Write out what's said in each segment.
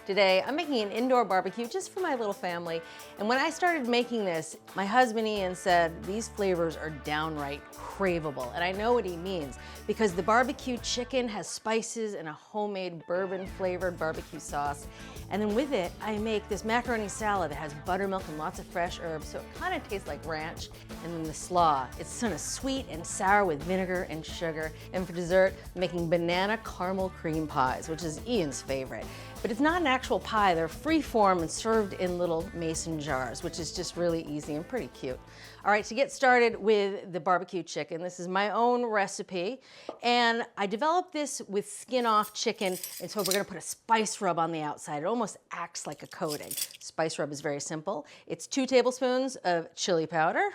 Today, I'm making an indoor barbecue just for my little family. And when I started making this, my husband Ian said, these flavors are downright craveable. And I know what he means because the barbecue chicken has spices and a homemade bourbon flavored barbecue sauce. And then with it, I make this macaroni salad that has buttermilk and lots of fresh herbs, so it kind of tastes like ranch. And then the slaw, it's kind of sweet and sour with vinegar and sugar. And for dessert, I'm making banana caramel cream pies, which is Ian's favorite. But it's not an actual pie, they're free form and served in little mason jars, which is just really easy and pretty cute. All right, to get started with the barbecue chicken, this is my own recipe. And I developed this with skin off chicken, and so we're gonna put a spice rub on the outside. It almost acts like a coating. Spice rub is very simple. It's 2 tablespoons of chili powder,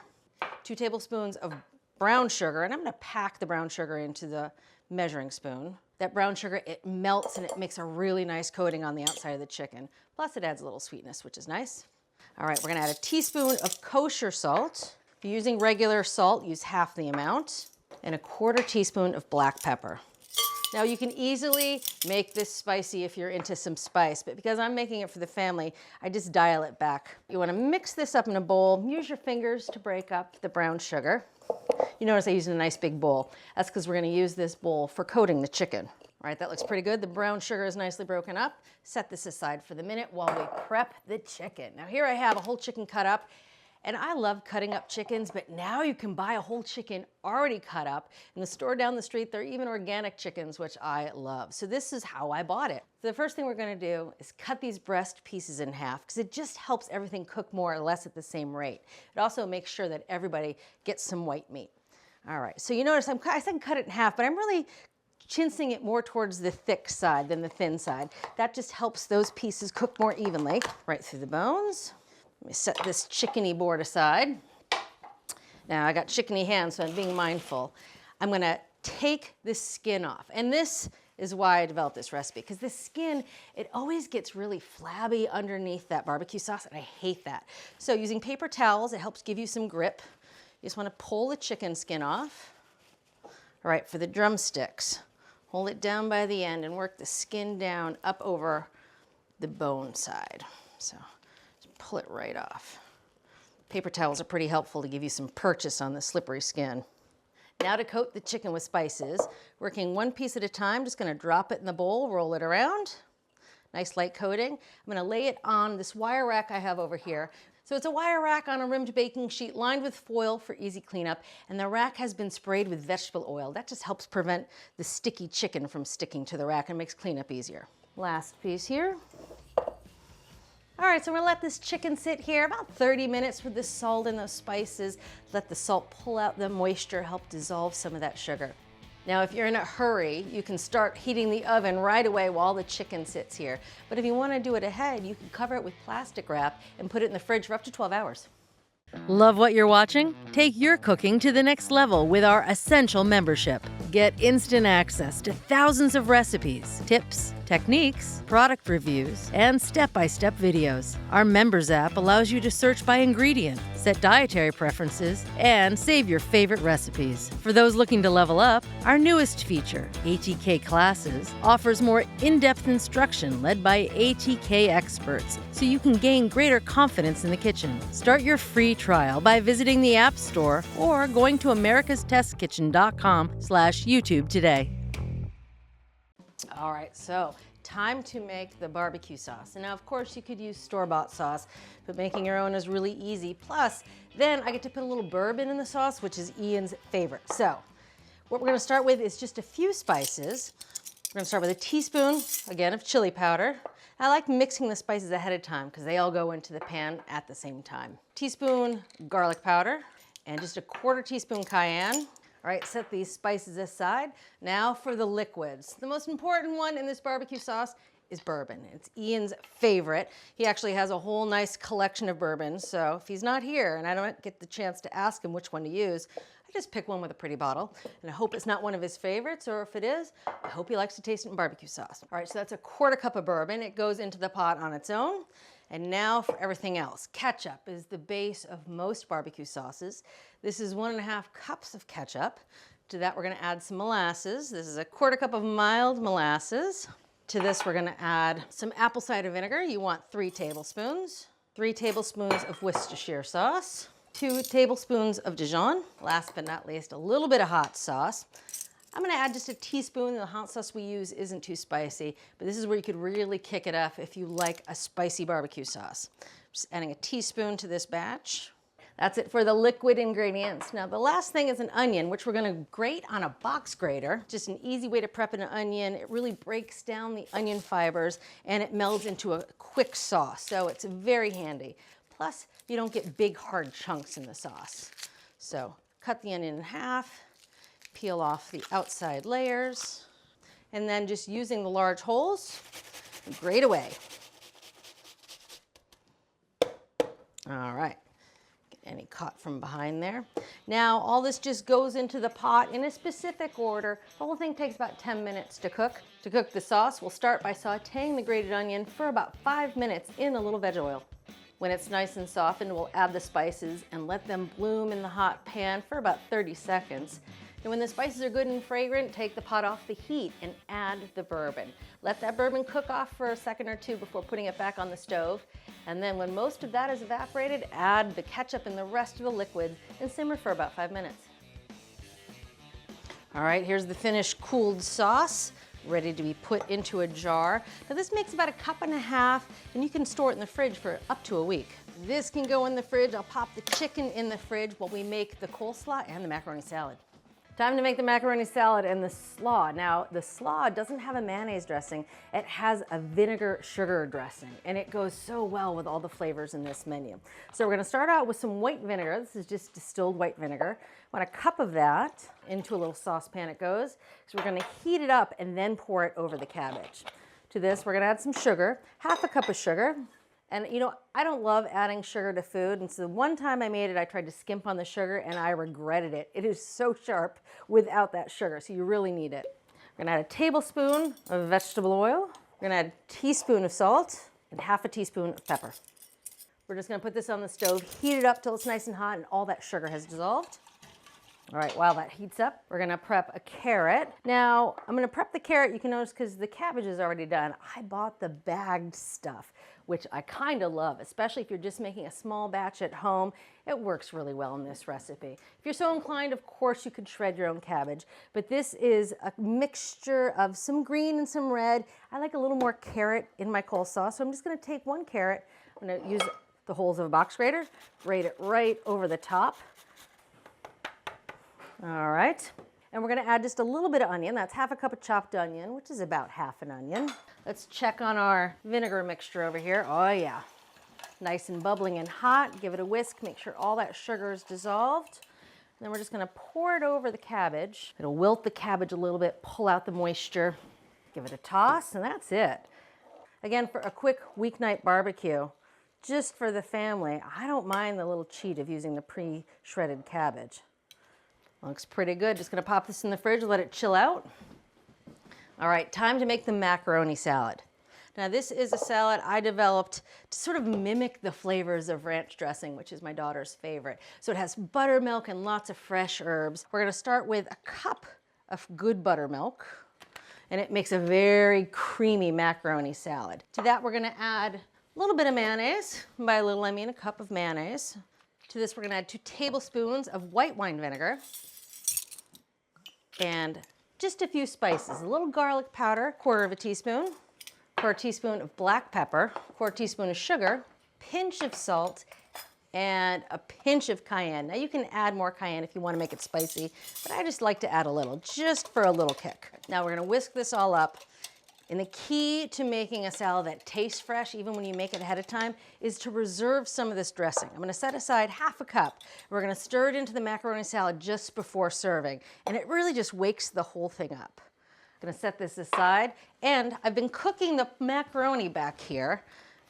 2 tablespoons of brown sugar, and I'm gonna pack the brown sugar into the measuring spoon. That brown sugar, it melts and it makes a really nice coating on the outside of the chicken. Plus it adds a little sweetness, which is nice. All right, we're gonna add a teaspoon of kosher salt. If you're using regular salt, use half the amount, and a 1/4 teaspoon of black pepper. Now you can easily make this spicy if you're into some spice, but because I'm making it for the family, I just dial it back. You wanna mix this up in a bowl, use your fingers to break up the brown sugar. You notice I used a nice big bowl. That's because we're gonna use this bowl for coating the chicken. All right, that looks pretty good. The brown sugar is nicely broken up. Set this aside for the minute while we prep the chicken. Now here I have a whole chicken cut up, and I love cutting up chickens, but now you can buy a whole chicken already cut up. In the store down the street, there are even organic chickens, which I love. So this is how I bought it. So the first thing we're gonna do is cut these breast pieces in half because it just helps everything cook more or less at the same rate. It also makes sure that everybody gets some white meat. All right, so you notice I said cut it in half, but I'm really chinsing it more towards the thick side than the thin side. That just helps those pieces cook more evenly. Right through the bones. Let me set this chickeny board aside. Now I got chickeny hands, so I'm being mindful. I'm gonna take this skin off. And this is why I developed this recipe, because the skin, it always gets really flabby underneath that barbecue sauce, and I hate that. So using paper towels, it helps give you some grip. You just wanna pull the chicken skin off. All right, for the drumsticks, hold it down by the end and work the skin down up over the bone side. So just pull it right off. Paper towels are pretty helpful to give you some purchase on the slippery skin. Now to coat the chicken with spices, working one piece at a time, just gonna drop it in the bowl, roll it around. Nice light coating. I'm gonna lay it on this wire rack I have over here. So it's a wire rack on a rimmed baking sheet lined with foil for easy cleanup, and the rack has been sprayed with vegetable oil. That just helps prevent the sticky chicken from sticking to the rack and makes cleanup easier. Last piece here. All right, so we're gonna let this chicken sit here about 30 minutes with the salt and those spices. Let the salt pull out the moisture, help dissolve some of that sugar. Now, if you're in a hurry, you can start heating the oven right away while the chicken sits here. But if you want to do it ahead, you can cover it with plastic wrap and put it in the fridge for up to 12 hours. Love what you're watching? Take your cooking to the next level with our Essential membership. Get instant access to thousands of recipes, tips, techniques, product reviews, and step-by-step videos. Our members app allows you to search by ingredient, set dietary preferences, and save your favorite recipes. For those looking to level up, our newest feature, ATK Classes, offers more in-depth instruction led by ATK experts, so you can gain greater confidence in the kitchen. Start your free trial by visiting the App Store or going to americastestkitchen.com/YouTube today. All right, so time to make the barbecue sauce. And now, of course, you could use store-bought sauce, but making your own is really easy. Plus, then I get to put a little bourbon in the sauce, which is Ian's favorite. So, what we're gonna start with is just a few spices. We're gonna start with a teaspoon, again, of chili powder. I like mixing the spices ahead of time because they all go into the pan at the same time. Teaspoon garlic powder, and just a 1/4 teaspoon cayenne. All right, set these spices aside. Now for the liquids. The most important one in this barbecue sauce is bourbon. It's Ian's favorite. He actually has a whole nice collection of bourbons, so if he's not here and I don't get the chance to ask him which one to use, I just pick one with a pretty bottle, and I hope it's not one of his favorites, or if it is, I hope he likes to taste it in barbecue sauce. All right, so that's a 1/4 cup of bourbon. It goes into the pot on its own. And now for everything else. Ketchup is the base of most barbecue sauces. This is 1½ cups of ketchup. To that, we're gonna add some molasses. This is a 1/4 cup of mild molasses. To this, we're gonna add some apple cider vinegar. You want 3 tablespoons. 3 tablespoons of Worcestershire sauce. 2 tablespoons of Dijon. Last but not least, a little bit of hot sauce. I'm gonna add just a teaspoon. The hot sauce we use isn't too spicy, but this is where you could really kick it up if you like a spicy barbecue sauce. Just adding a teaspoon to this batch. That's it for the liquid ingredients. Now the last thing is an onion, which we're gonna grate on a box grater. Just an easy way to prep an onion. It really breaks down the onion fibers and it melds into a quick sauce, so it's very handy. Plus, you don't get big hard chunks in the sauce. So cut the onion in half, peel off the outside layers, and then just using the large holes, grate away. All right, get any caught from behind there. Now, all this just goes into the pot in a specific order. The whole thing takes about 10 minutes to cook. To cook the sauce, we'll start by sauteing the grated onion for about 5 minutes in a little veg oil. When it's nice and softened, we'll add the spices and let them bloom in the hot pan for about 30 seconds. And when the spices are good and fragrant, take the pot off the heat and add the bourbon. Let that bourbon cook off for a second or two before putting it back on the stove. And then when most of that is evaporated, add the ketchup and the rest of the liquid and simmer for about 5 minutes. All right, here's the finished cooled sauce, ready to be put into a jar. Now this makes about 1.5 cups, and you can store it in the fridge for up to a week. This can go in the fridge. I'll pop the chicken in the fridge while we make the coleslaw and the macaroni salad. Time to make the macaroni salad and the slaw. Now, the slaw doesn't have a mayonnaise dressing. It has a vinegar sugar dressing, and it goes so well with all the flavors in this menu. So we're gonna start out with some white vinegar. This is just distilled white vinegar. I want 1 cup of that. Into a little saucepan it goes. So we're gonna heat it up and then pour it over the cabbage. To this, we're gonna add some sugar, 1/2 cup of sugar. And you know, I don't love adding sugar to food, and so one time I made it, I tried to skimp on the sugar and I regretted it. It is so sharp without that sugar, so you really need it. We're gonna add a tablespoon of vegetable oil. We're gonna add a teaspoon of salt and 1/2 teaspoon of pepper. We're just gonna put this on the stove, heat it up till it's nice and hot and all that sugar has dissolved. All right, while that heats up, we're gonna prep a carrot. Now, I'm gonna prep the carrot, you can notice, because the cabbage is already done. I bought the bagged stuff, which I kind of love, especially if you're just making a small batch at home. It works really well in this recipe. If you're so inclined, of course, you could shred your own cabbage, but this is a mixture of some green and some red. I like a little more carrot in my coleslaw, so I'm just gonna take 1 carrot. I'm gonna use the holes of a box grater, grate it right over the top. All right, and we're gonna add just a little bit of onion. That's 1/2 cup of chopped onion, which is about 1/2 onion. Let's check on our vinegar mixture over here. Oh yeah, nice and bubbling and hot. Give it a whisk, make sure all that sugar is dissolved. And then we're just gonna pour it over the cabbage. It'll wilt the cabbage a little bit, pull out the moisture. Give it a toss, and that's it. Again, for a quick weeknight barbecue, just for the family, I don't mind the little cheat of using the pre-shredded cabbage. Looks pretty good. Just gonna pop this in the fridge, let it chill out. All right, time to make the macaroni salad. Now this is a salad I developed to sort of mimic the flavors of ranch dressing, which is my daughter's favorite. So it has buttermilk and lots of fresh herbs. We're gonna start with 1 cup of good buttermilk, and it makes a very creamy macaroni salad. To that, we're gonna add a little bit of mayonnaise. By a little, I mean 1 cup of mayonnaise. To this, we're gonna add 2 tablespoons of white wine vinegar and just a few spices. A little garlic powder, 1/4 teaspoon, 1/4 teaspoon of black pepper, 1/4 teaspoon of sugar, pinch of salt, and a pinch of cayenne. Now you can add more cayenne if you want to make it spicy, but I just like to add a little, just for a little kick. Now we're gonna whisk this all up. And the key to making a salad that tastes fresh, even when you make it ahead of time, is to reserve some of this dressing. I'm gonna set aside 1/2 cup. We're gonna stir it into the macaroni salad just before serving. And it really just wakes the whole thing up. I'm gonna set this aside. And I've been cooking the macaroni back here.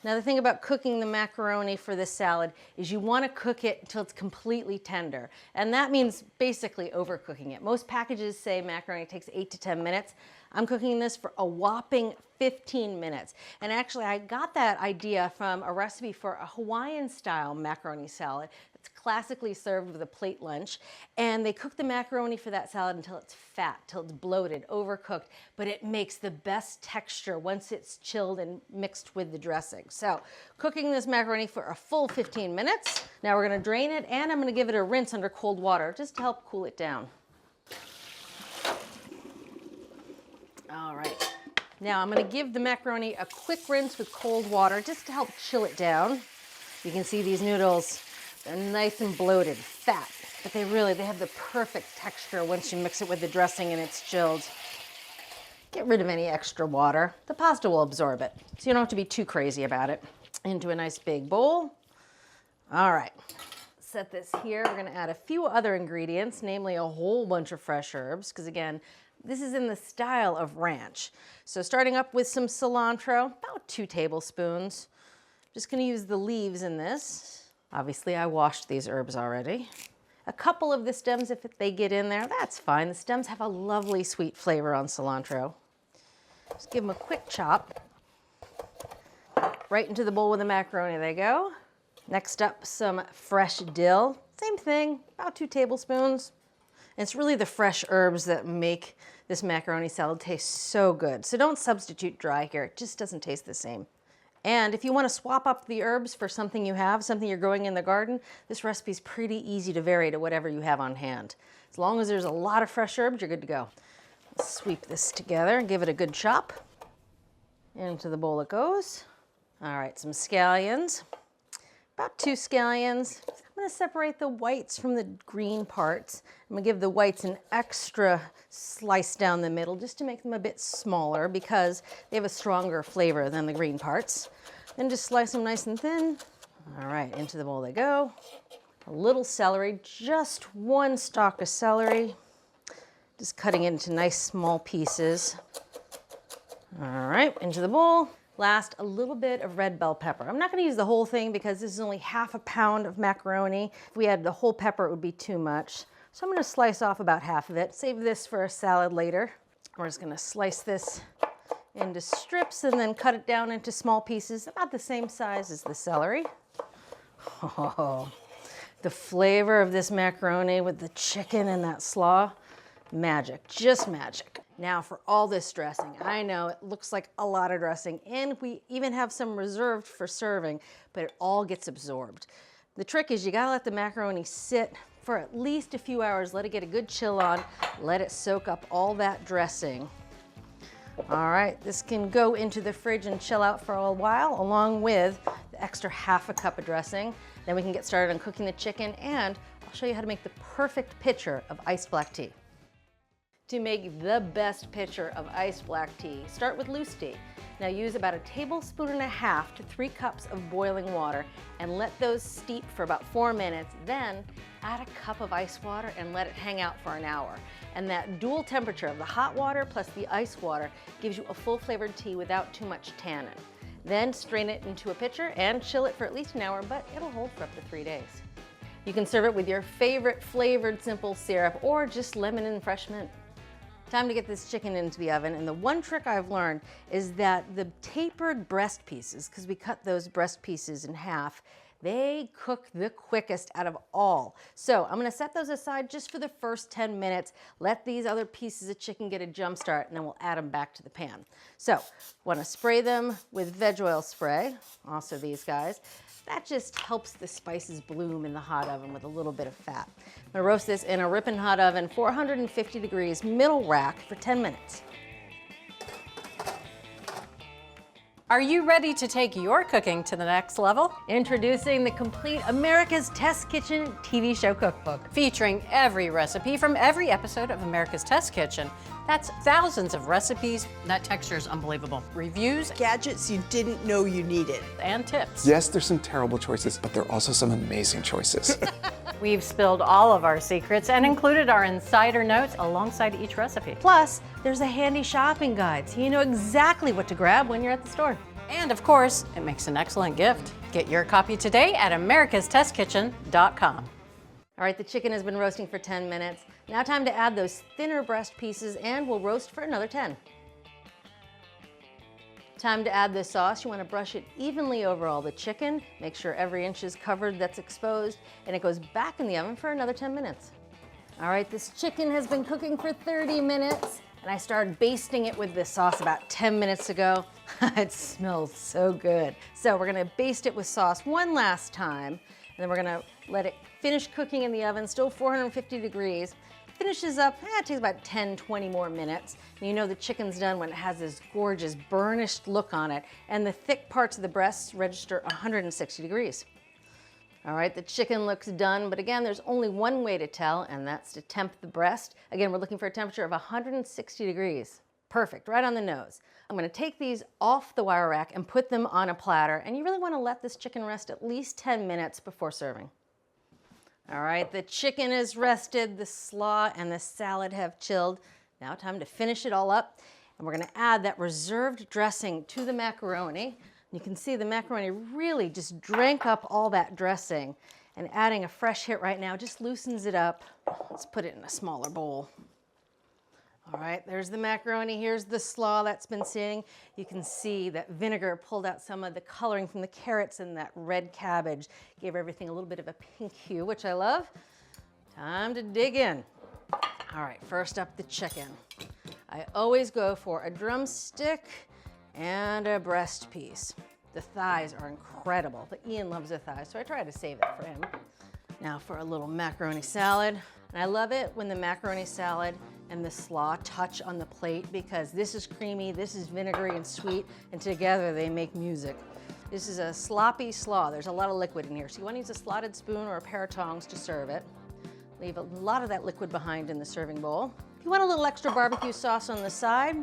Now the thing about cooking the macaroni for this salad is you wanna cook it until it's completely tender. And that means basically overcooking it. Most packages say macaroni takes 8 to 10 minutes. I'm cooking this for a whopping 15 minutes. And actually I got that idea from a recipe for a Hawaiian style macaroni salad It's classically served with a plate lunch, and they cook the macaroni for that salad until it's fat, till it's bloated, overcooked, but it makes the best texture once it's chilled and mixed with the dressing. So cooking this macaroni for a full 15 minutes. Now we're gonna drain it, and I'm gonna give it a rinse under cold water just to help cool it down. All right. Now I'm gonna give the macaroni a quick rinse with cold water just to help chill it down. You can see these noodles, they're nice and bloated, fat, but they have the perfect texture once you mix it with the dressing and it's chilled. Get rid of any extra water. The pasta will absorb it, so you don't have to be too crazy about it. Into a nice big bowl. All right, set this here. We're gonna add a few other ingredients, namely a whole bunch of fresh herbs, because again, this is in the style of ranch. So starting up with some cilantro, about 2 tablespoons. Just gonna use the leaves in this. Obviously, I washed these herbs already. A couple of the stems, if they get in there, that's fine. The stems have a lovely sweet flavor on cilantro. Just give them a quick chop. Right into the bowl with the macaroni, they go. Next up, some fresh dill. Same thing, about 2 tablespoons. And it's really the fresh herbs that make this macaroni salad taste so good. So don't substitute dry here, it just doesn't taste the same. And if you want to swap up the herbs for something you have, something you're growing in the garden, this recipe is pretty easy to vary to whatever you have on hand. As long as there's a lot of fresh herbs, you're good to go. Sweep this together and give it a good chop. Into the bowl it goes. All right, some scallions. About 2 scallions. I'm gonna separate the whites from the green parts. I'm gonna give the whites an extra slice down the middle just to make them a bit smaller because they have a stronger flavor than the green parts. Then just slice them nice and thin. All right, into the bowl they go. A little celery, just 1 stalk of celery. Just cutting it into nice small pieces. All right, into the bowl. Last, a little bit of red bell pepper. I'm not gonna use the whole thing because this is only ½ a pound of macaroni. If we had the whole pepper, it would be too much. So I'm gonna slice off about half of it. Save this for a salad later. We're just gonna slice this into strips and then cut it down into small pieces, about the same size as the celery. Oh, the flavor of this macaroni with the chicken and that slaw, magic, just magic. Now for all this dressing, I know it looks like a lot of dressing and we even have some reserved for serving, but it all gets absorbed. The trick is you gotta let the macaroni sit for at least a few hours, let it get a good chill on, let it soak up all that dressing. All right, this can go into the fridge and chill out for a while along with the extra ½ a cup of dressing. Then we can get started on cooking the chicken and I'll show you how to make the perfect pitcher of iced black tea. To make the best pitcher of iced black tea, start with loose tea. Now use about 1.5 tablespoons to 3 cups of boiling water and let those steep for about 4 minutes. Then add a cup of ice water and let it hang out for an hour. And that dual temperature of the hot water plus the ice water gives you a full flavored tea without too much tannin. Then strain it into a pitcher and chill it for at least an hour, but it'll hold for up to 3 days. You can serve it with your favorite flavored simple syrup or just lemon and fresh mint. Time to get this chicken into the oven, and the one trick I've learned is that the tapered breast pieces, because we cut those breast pieces in half, they cook the quickest out of all. So I'm gonna set those aside just for the first 10 minutes, let these other pieces of chicken get a jump start, and then we'll add them back to the pan. So, wanna spray them with veg oil spray, also these guys. That just helps the spices bloom in the hot oven with a little bit of fat. I'm gonna roast this in a ripping hot oven, 450 degrees, middle rack for 10 minutes. Are you ready to take your cooking to the next level? Introducing the complete America's Test Kitchen TV show cookbook. Featuring every recipe from every episode of America's Test Kitchen. That's thousands of recipes. That texture is unbelievable. Reviews, gadgets you didn't know you needed. and tips. Yes, there's some terrible choices, but there are also some amazing choices. We've spilled all of our secrets and included our insider notes alongside each recipe. Plus, there's a handy shopping guide so you know exactly what to grab when you're at the store. And of course, it makes an excellent gift. Get your copy today at americastestkitchen.com. All right, the chicken has been roasting for 10 minutes. Now time to add those thinner breast pieces and we'll roast for another 10. Time to add the sauce. You want to brush it evenly over all the chicken. Make sure every inch is covered that's exposed, and it goes back in the oven for another 10 minutes. All right, this chicken has been cooking for 30 minutes, and I started basting it with this sauce about 10 minutes ago. It smells so good. So we're gonna baste it with sauce one last time, and then we're gonna let it finish cooking in the oven, still 450 degrees. Finishes up, it takes about 10, 20 more minutes. And you know the chicken's done when it has this gorgeous burnished look on it, and the thick parts of the breasts register 160 degrees. All right, the chicken looks done, but again, there's only one way to tell, and that's to temp the breast. Again, we're looking for a temperature of 160 degrees. Perfect, right on the nose. I'm gonna take these off the wire rack and put them on a platter, and you really wanna let this chicken rest at least 10 minutes before serving. All right, the chicken is rested, the slaw and the salad have chilled. Now time to finish it all up, and we're gonna add that reserved dressing to the macaroni. You can see the macaroni really just drank up all that dressing, and adding a fresh hit right now just loosens it up. Let's put it in a smaller bowl. All right, there's the macaroni. Here's the slaw that's been sitting. You can see that vinegar pulled out some of the coloring from the carrots, and that red cabbage gave everything a little bit of a pink hue, which I love. Time to dig in. All right, first up, the chicken. I always go for a drumstick and a breast piece. The thighs are incredible, but Ian loves the thighs, so I try to save it for him. Now for a little macaroni salad. And I love it when the macaroni salad and the slaw touch on the plate, because this is creamy, this is vinegary and sweet, and together they make music. This is a sloppy slaw. There's a lot of liquid in here, so you want to use a slotted spoon or a pair of tongs to serve it. Leave a lot of that liquid behind in the serving bowl. If you want a little extra barbecue sauce on the side,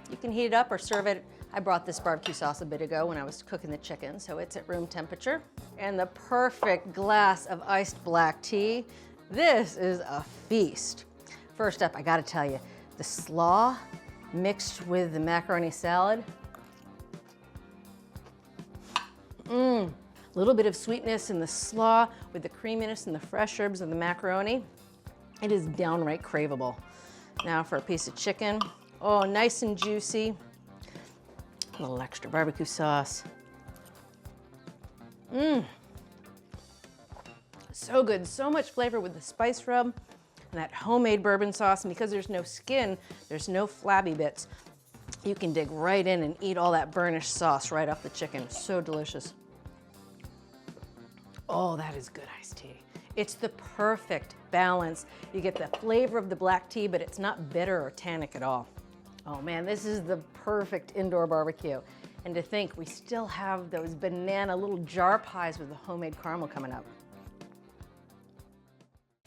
you can heat it up or serve it. I brought this barbecue sauce a bit ago when I was cooking the chicken, so it's at room temperature. And the perfect glass of iced black tea. This is a feast. First up, I gotta tell you, the slaw mixed with the macaroni salad. A little bit of sweetness in the slaw with the creaminess and the fresh herbs of the macaroni. It is downright craveable. Now for a piece of chicken. Oh, nice and juicy. A little extra barbecue sauce. So good, so much flavor with the spice rub and that homemade bourbon sauce. And because there's no skin, there's no flabby bits, you can dig right in and eat all that burnished sauce right off the chicken. So delicious. Oh, that is good iced tea. It's the perfect balance. You get the flavor of the black tea, but it's not bitter or tannic at all. Oh man, this is the perfect indoor barbecue. And to think we still have those banana little jar pies with the homemade caramel coming up.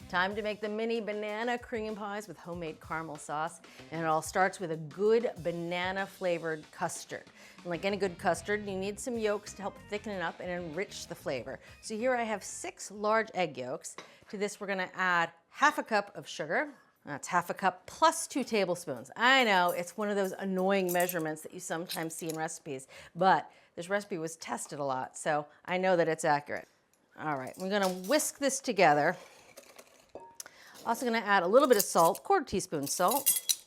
Time to make the mini banana cream pies with homemade caramel sauce. And it all starts with a good banana flavored custard. And like any good custard, you need some yolks to help thicken it up and enrich the flavor. So here I have 6 large egg yolks. To this we're gonna add half a cup of sugar. That's half a cup plus 2 tablespoons. I know it's one of those annoying measurements that you sometimes see in recipes, but this recipe was tested a lot, so I know that it's accurate. All right, we're gonna whisk this together. Also gonna add a little bit of salt, 1/4 teaspoon salt,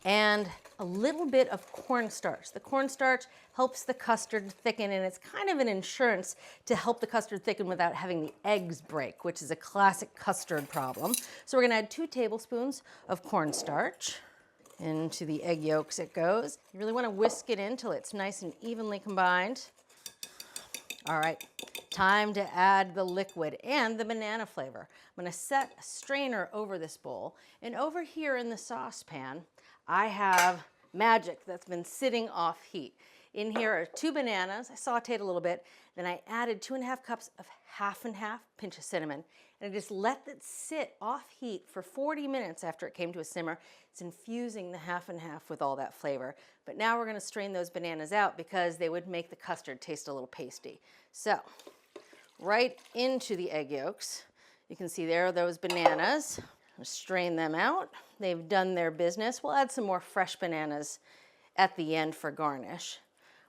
and a little bit of cornstarch. The cornstarch helps the custard thicken, and it's kind of an insurance to help the custard thicken without having the eggs break, which is a classic custard problem. So we're gonna add 2 tablespoons of cornstarch. Into the egg yolks it goes. You really wanna whisk it in until it's nice and evenly combined. All right, time to add the liquid and the banana flavor. I'm gonna set a strainer over this bowl, and over here in the saucepan, I have magic that's been sitting off heat. In here are 2 bananas. I sauteed a little bit. Then I added 2½ cups of half and half pinch of cinnamon. And I just let it sit off heat for 40 minutes after it came to a simmer. It's infusing the half and half with all that flavor. But now we're gonna strain those bananas out because they would make the custard taste a little pasty. So, right into the egg yolks. You can see there are those bananas. Strain them out. They've done their business. We'll add some more fresh bananas at the end for garnish.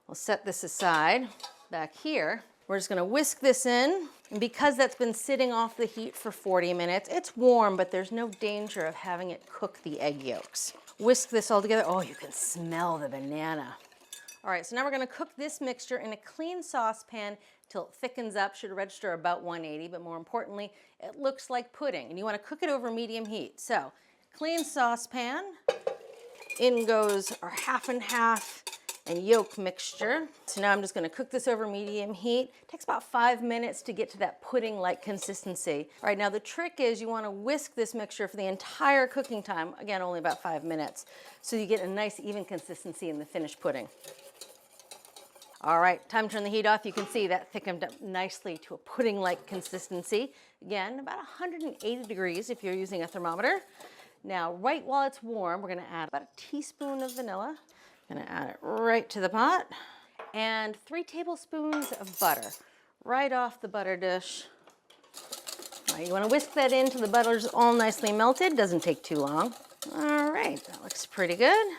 We'll set this aside. Back here, We're just gonna whisk this in. And because that's been sitting off the heat for 40 minutes, it's warm, but there's no danger of having it cook the egg yolks. Whisk this all together. Oh, you can smell the banana. All right, so now we're gonna cook this mixture in a clean saucepan till it thickens up. Should register about 180, but more importantly, it looks like pudding. And you wanna cook it over medium heat. So, clean saucepan, in goes our half and half and yolk mixture. So now I'm just gonna cook this over medium heat. It takes about 5 minutes to get to that pudding-like consistency. All right, now the trick is you wanna whisk this mixture for the entire cooking time, again, only about 5 minutes, so you get a nice even consistency in the finished pudding. All right, time to turn the heat off. You can see that thickened up nicely to a pudding-like consistency. Again, about 180 degrees if you're using a thermometer. Now, right while it's warm, we're gonna add about a teaspoon of vanilla. Gonna add it right to the pot. And 3 tablespoons of butter, right off the butter dish. Now you wanna whisk that in till the butter's all nicely melted. Doesn't take too long. All right, that looks pretty good.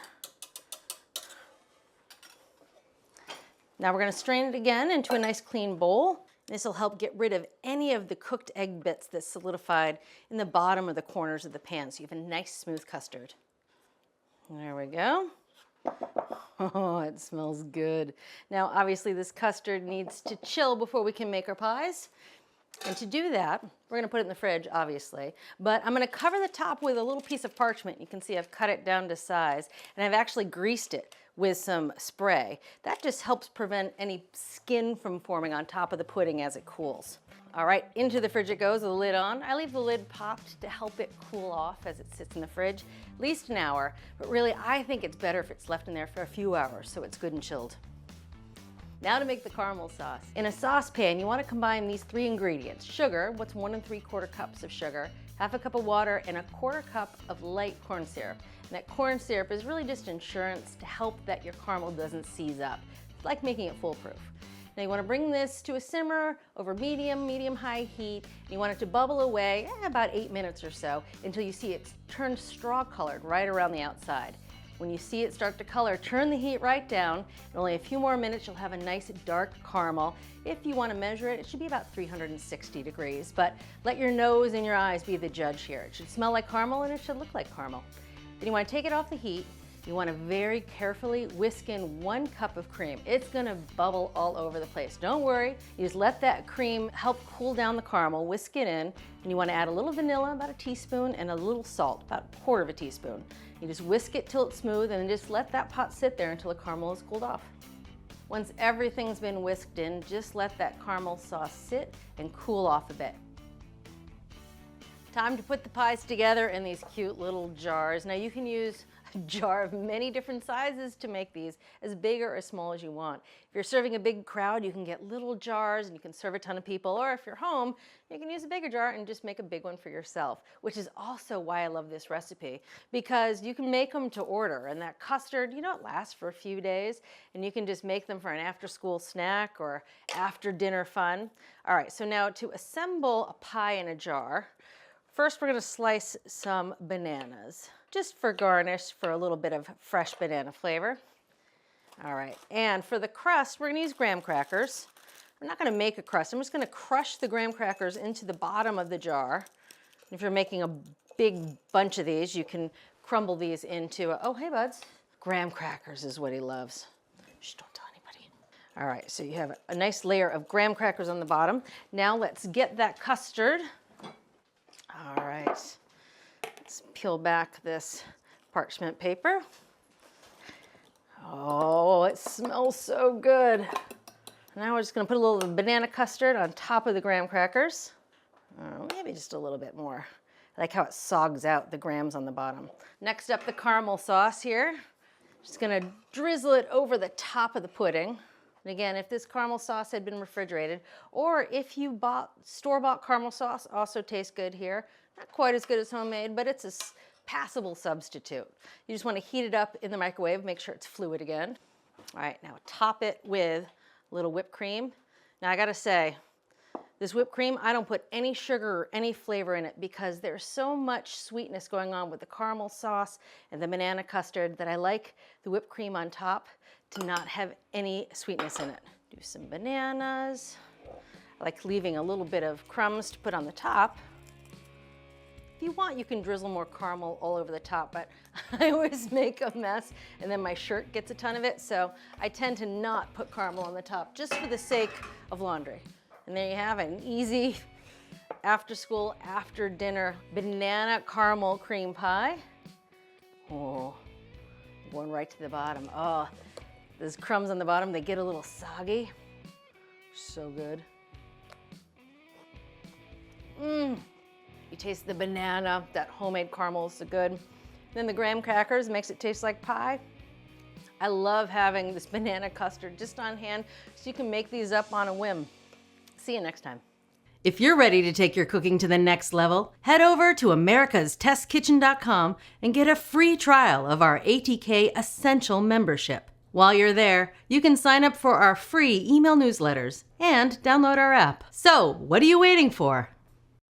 Now we're gonna strain it again into a nice clean bowl. This will help get rid of any of the cooked egg bits that solidified in the bottom or the corners of the pan, so you have a nice smooth custard. There we go. Oh, it smells good. Now, obviously this custard needs to chill before we can make our pies. And to do that, we're gonna put it in the fridge, obviously, but I'm gonna cover the top with a little piece of parchment. You can see I've cut it down to size, and I've actually greased it with some spray. That just helps prevent any skin from forming on top of the pudding as it cools. All right, into the fridge it goes with the lid on. I leave the lid popped to help it cool off as it sits in the fridge, at least an hour, but really I think it's better if it's left in there for a few hours so it's good and chilled. Now to make the caramel sauce. In a saucepan, you want to combine these 3 ingredients. Sugar, what's 1 3/4 cups of sugar, half a cup of water, and a 1/4 cup of light corn syrup. And that corn syrup is really just insurance to help that your caramel doesn't seize up. It's like making it foolproof. Now you want to bring this to a simmer over medium-high heat. And you want it to bubble away about 8 minutes or so until you see it's turned straw colored right around the outside. When you see it start to color, turn the heat right down. In only a few more minutes, you'll have a nice dark caramel. If you want to measure it, it should be about 360 degrees, but let your nose and your eyes be the judge here. It should smell like caramel and it should look like caramel. Then you want to take it off the heat. You want to very carefully whisk in 1 cup of cream. It's going to bubble all over the place. Don't worry, you just let that cream help cool down the caramel, whisk it in, and you want to add a little vanilla, about a teaspoon, and a little salt, about 1/4 teaspoon. You just whisk it till it's smooth and then just let that pot sit there until the caramel is cooled off. Once everything's been whisked in, just let that caramel sauce sit and cool off a bit. Time to put the pies together in these cute little jars. Now you can use a jar of many different sizes to make these, as big or as small as you want. If you're serving a big crowd, you can get little jars and you can serve a ton of people, or if you're home, you can use a bigger jar and just make a big one for yourself, which is also why I love this recipe, because you can make them to order, and that custard, you know, it lasts for a few days, and you can just make them for an after-school snack or after-dinner fun. All right, so now to assemble a pie in a jar, first we're gonna slice some bananas, just for garnish, for a little bit of fresh banana flavor. All right, and for the crust, we're gonna use graham crackers. I'm not gonna make a crust, I'm just gonna crush the graham crackers into the bottom of the jar. If you're making a big bunch of these, you can crumble these into, oh, hey buds. Graham crackers is what he loves. Shh, don't tell anybody. All right, so you have a nice layer of graham crackers on the bottom. Now let's get that custard. All right, let's peel back this parchment paper. Oh, it smells so good. Now we're just gonna put a little banana custard on top of the graham crackers. Maybe just a little bit more. I like how it sogs out the grahams on the bottom. Next up, the caramel sauce here. Just gonna drizzle it over the top of the pudding. And again, if this caramel sauce had been refrigerated, or if you bought store-bought caramel sauce, also tastes good here. Not quite as good as homemade, but it's a passable substitute. You just want to heat it up in the microwave, make sure it's fluid again. All right, now top it with a little whipped cream. Now I gotta say, this whipped cream, I don't put any sugar or any flavor in it because there's so much sweetness going on with the caramel sauce and the banana custard that I like the whipped cream on top to not have any sweetness in it. Do some bananas. I like leaving a little bit of crumbs to put on the top. If you want, you can drizzle more caramel all over the top, but I always make a mess and then my shirt gets a ton of it, so I tend to not put caramel on the top just for the sake of laundry. And there you have it, an easy after school, after dinner banana caramel cream pie. Oh, going right to the bottom. Oh, those crumbs on the bottom, they get a little soggy. So good. You taste the banana, that homemade caramel is so good. Then the graham crackers makes it taste like pie. I love having this banana custard just on hand so you can make these up on a whim. See you next time. If you're ready to take your cooking to the next level, head over to americastestkitchen.com and get a free trial of our ATK Essential membership. While you're there, you can sign up for our free email newsletters and download our app. So, what are you waiting for?